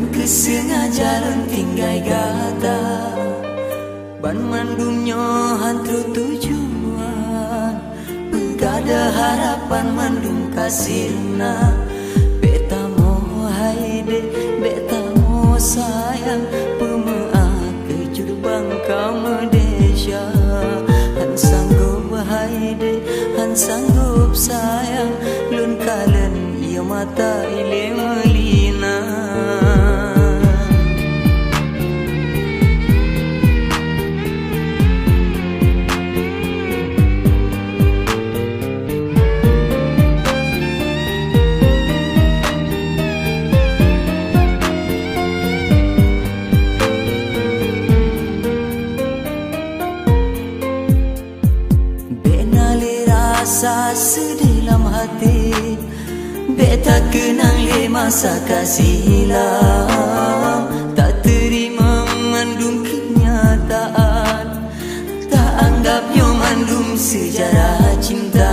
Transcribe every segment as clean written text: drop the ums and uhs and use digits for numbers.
Kesengaja lun tinggai gata ban mandumnya hantru tujuan begada harapan mandum kasirna beta mo haide beta mo sayang pemea kejur bangka medesya han sanggup haide han sanggup sayang lun kalen ia mata ile melina. Rasa sedalam hati beta kenang le masa kasih hilang tak terima mandum kenyataan tak anggapnya mandum sejarah cinta.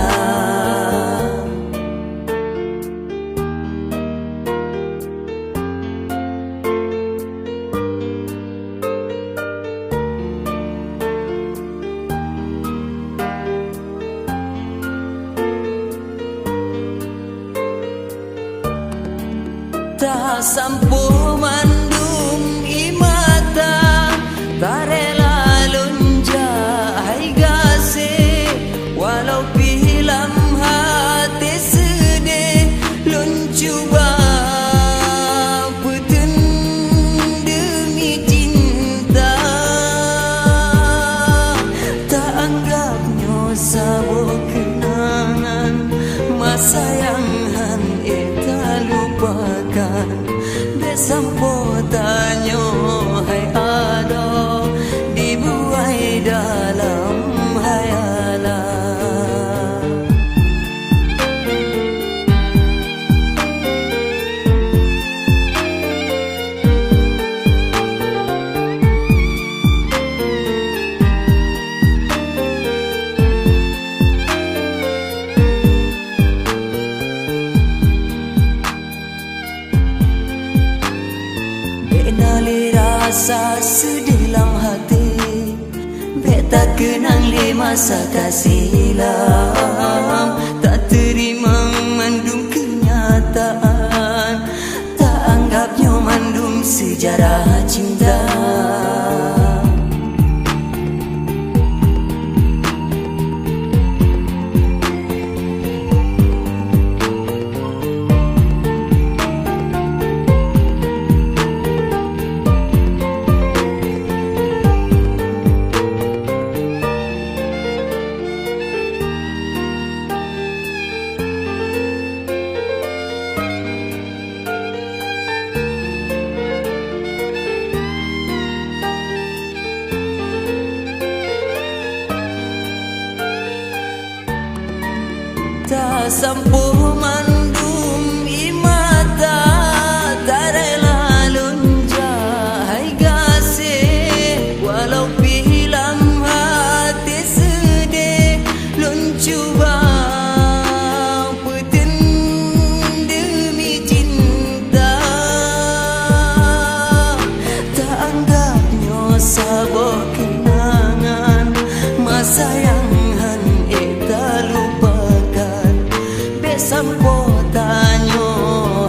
Tak sampu mandum imata tak rela lonja hai gase walau pilam hati sedih lon cuba peten demi cinta tak anggapnya sabuk kenangan masa yang han eta lupakan besampo tanyo hai ada dibuai dalam hayalan. Benali rasa sedalam hati beta kenang le masa kasih hilang tak terima mandum kenyataan tak anggapnya mandum sejarah cinta. Tak sampu mandum imata tak rela lonja hai gase walau pilam hati sedih lon cuba peten demi cinta tak anggapnya sabuk kenangan masa yang han eta lupa sampo tanyo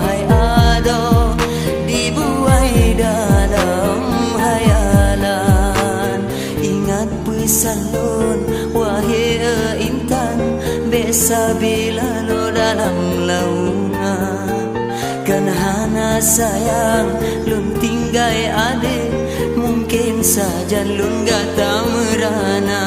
hai ada dibuai dalam hayalan. Ingat pesan lun wahai intan besa bila lo dalam laungan kan hana sayang lun tinggai ade mungkin saja lun gata merana.